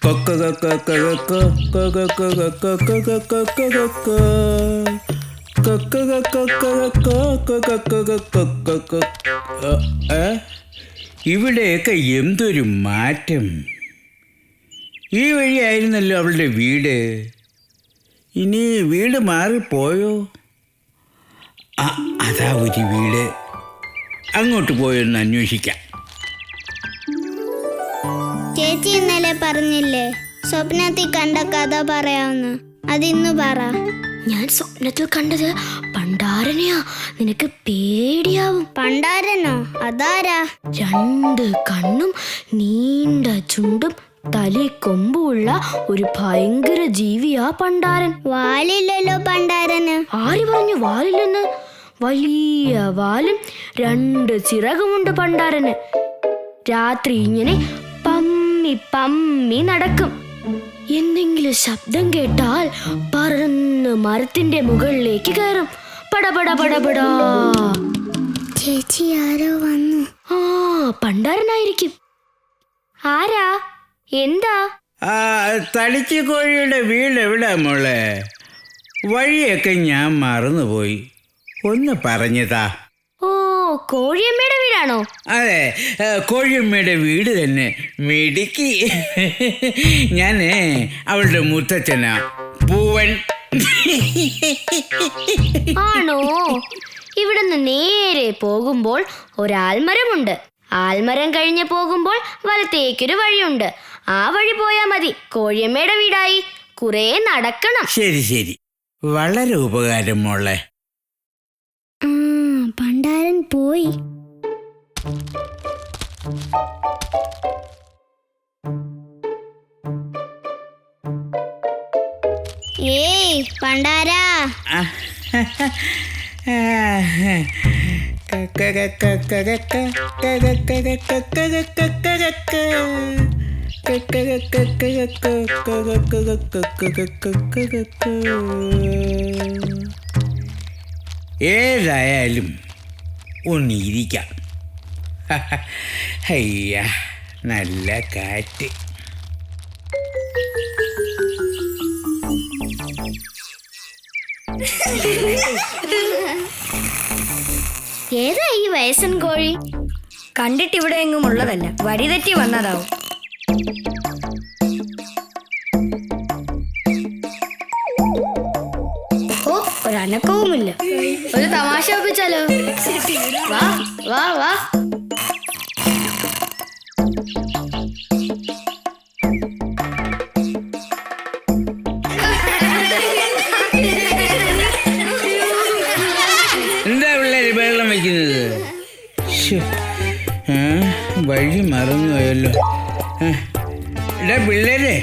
കൊക്ക കൊക്ക കൊക്ക കൊക്ക കൊക്ക കൊക്ക കൊക്ക. ഇവിടെയൊക്കെ എന്തൊരു മാറ്റം. ഈ വഴിയായിരുന്നല്ലോ അവളുടെ വീട്. ഇനി വീട് മാറിപ്പോയോ? അതാ ഒരു വീട്. അങ്ങോട്ട് പോയൊന്ന് അന്വേഷിക്കാം. ചേച്ചി ഇന്നലെ പറഞ്ഞില്ലേ സ്വപ്നത്തിൽ കണ്ട കഥ പറയാമെന്ന്, അതിന്ന് പറ. ഞാൻ സ്വപ്നത്തിൽ കണ്ടത് പണ്ടാരനെയാ. നിനക്ക് പേടിയാവും. പണ്ടാരനോ? അതാരാ? 2 കണ്ണും നീണ്ട ചുണ്ടും തലി കൊമ്പുള്ള ഒരു ഭയങ്കര ജീവിയാ പണ്ടാരൻ. വാലില്ലല്ലോ പണ്ടാരന്. ആര് പറഞ്ഞു വാലില്ലെന്ന്? വലിയ വാലും 2 ചിറകുമുണ്ട് പണ്ടാരന്. രാത്രി ഇങ്ങനെ പമ്മി പമ്മി നടക്കും. എന്തെങ്കിലും ശബ്ദം കേട്ടാൽ പറന്ന് മരത്തിന്റെ മുകളിലേക്ക് കയറും. പടപട പടപടാ. ചേച്ചി ആരോ വന്നു. പണ്ടാരനായിരിക്കും. ആരാ? എന്താ? തളിച്ചിക്കോഴിയുടെ വീട് എവിടാ മോളെ? വഴിയൊക്കെ ഞാൻ മറന്നുപോയി, ഒന്ന് പറഞ്ഞതാ. കോഴിയമ്മയുടെ വീടാണോ? അതെ, കോഴിയമ്മയുടെ വീട് തന്നെ. മിടുക്കി. ഞാൻ അവളുടെ മുത്തച്ഛനാ, പൂവൻ. ആണോ? ഇവിടുന്ന് നേരെ പോകുമ്പോൾ ഒരാൽമരമുണ്ട്. ആൽമരം കഴിഞ്ഞ് പോകുമ്പോൾ വലത്തേക്കൊരു വഴിയുണ്ട്. ആ വഴി പോയാ മതി. കോഴിയമ്മയുടെ വീടായി. കുറെ നടക്കണം. ശരി ശരി, വളരെ ഉപകാരം മോളെ. പണ്ടാരൻ പോയി. ഏയ് പണ്ടാരാ. ഏതായാലും ഒന്നിരിക്കാം. അയ്യ, നല്ല കാറ്റ്. ഏതാ ഈ വയസ്സൻ കോഴി? കണ്ടിട്ട് ഇവിടെ എങ്ങും ഉള്ളതല്ല, വഴിതെറ്റി വന്നതാവും. ഒരനക്കവുമില്ല. ഒരു തമാശ ഒപ്പിച്ചാലോ? വാ വാ വാ. എന്താ പിള്ളേര് വെള്ളം വയ്ക്കുന്നത്? വഴി മറന്നുപോയല്ലോ. പിള്ളേരെ,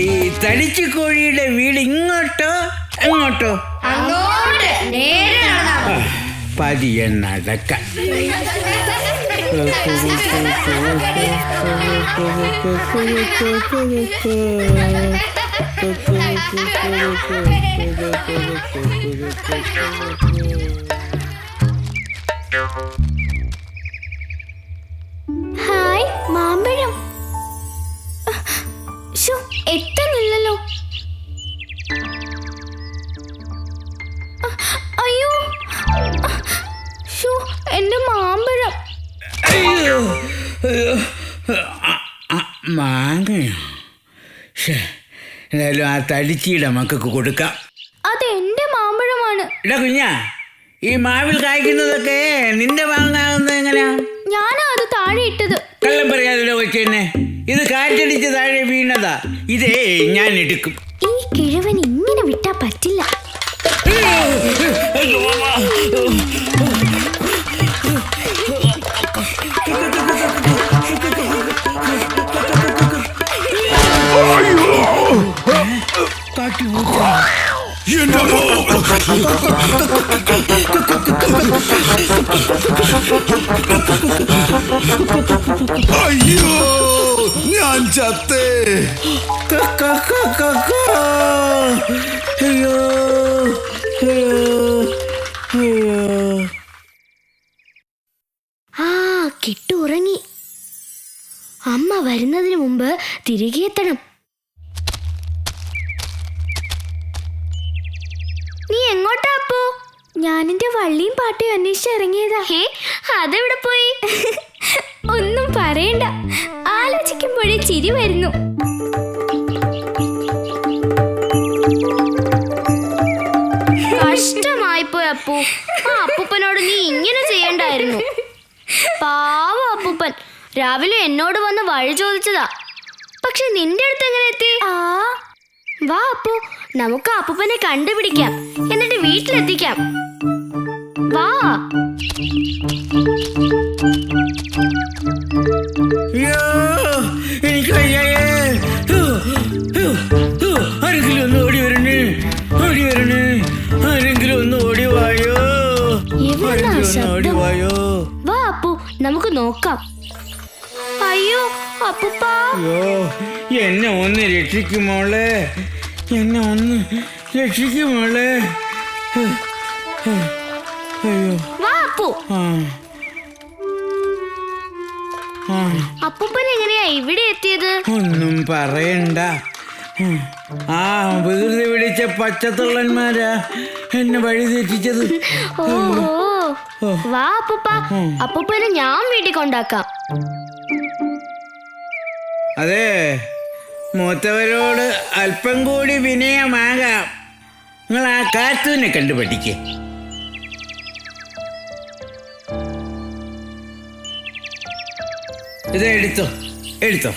ഈ തടിച്ചുകോഴിയുടെ വീട് ഇങ്ങോട്ടോ അങ്ങോട്ടോ? പതിയെ നടക്കാം. ഹായ് മാമ്പഴം. എത്തുന്നില്ലല്ലോ. അയ്യോ, എന്റെ മാമ്പഴം. അയ്യോ, മാങ്ങയോ? എന്തായാലും ആ തടിച്ചിയുടെ മക്കൾക്ക് കൊടുക്കാം. അതെന്റെ മാമ്പഴമാണ്. ഇടാ കുഞ്ഞാ, ഈ മാവിൽ കായ്ക്കുന്നതൊക്കെ നിന്റെ വാങ്ങാവുന്നത് എങ്ങനെയാ? ഞാനാ അത് താഴെ ഇട്ടത്. കള്ളം പറയാതെ കൊച്ചെന്നെ, ഇത് കാറ്റടിച്ച് താഴെ വീണതാ. ഇതേ ഞാൻ എടുക്കും. ഈ കിഴവൻ ഇങ്ങനെ വിട്ടാ പറ്റില്ല. അയ്യോ, ഞാൻ ചത്തേ. അയ്യോ കിട്ടു ഉറങ്ങി. അമ്മ വരുന്നതിന് മുമ്പ് തിരികെ എത്തണം. നീ എങ്ങോട്ടാ അപ്പോ? ഞാനെന്റെ വള്ളിയും പാട്ടയും അന്വേഷിച്ച് ഇറങ്ങിയതാ. അതെവിടെ പോയി? ഒന്നും പറയണ്ട, ആലോചിക്കുമ്പോഴേ ചിരി വരുന്നു. കഷ്ടമായിപ്പോയി അപ്പു. ആ അപ്പൂപ്പനോട് നീ ഇങ്ങനെ ചെയ്യണ്ടായിരുന്നു. പാവം അപ്പൂപ്പൻ രാവിലെ എന്നോട് വന്ന് വഴി ചോദിച്ചതാ. പക്ഷെ നിന്റെ അടുത്ത് എങ്ങനെ എത്തി? വാ അപ്പു, നമുക്ക് അപ്പൂപ്പനെ കണ്ടുപിടിക്കാം, എന്നിട്ട് വീട്ടിലെത്തിക്കാം. വാ. അയ്യോ, എനിക്ക് വയ്യായേ. ആരെങ്കിലും ഒന്ന് ഓടി വരണേ, ഓടി വരണേ. ആരെങ്കിലും ഒന്ന് ഓടി വായോ, ആരെങ്കിലും ഒന്ന് ഓടി വായോ. വാ അപ്പു, നമുക്ക് നോക്കാം. അയ്യോ അപ്പൂപ്പാ. അയ്യോ, എന്നെ ഒന്ന് രക്ഷിക്കുമോളെ, എന്നെ ഒന്ന് രക്ഷിക്കുമോളെ. അയ്യോ. വാ അപ്പു. അപ്പൂപ്പൻ എങ്ങനെയാ ഇവിടെ എത്തിയത്? ഒന്നും പറയണ്ട. ആ വികൃതി പിടിച്ച പച്ചത്തുള്ളന്മാരാ എന്നെ വഴി തെറ്റിച്ചത്. ഓ, വാ അപ്പൂപ്പ, അപ്പൂപ്പനെ ഞാൻ വീട്ടിൽ കൊണ്ടാക്കാം. അതെ, മൂത്തവരോട് അല്പം കൂടി വിനയമാകാം. നിങ്ങൾ ആ കാർട്ടൂനെ കണ്ടു പഠിക്കേ. ഇത് എടുത്തോ, എടുത്തോ.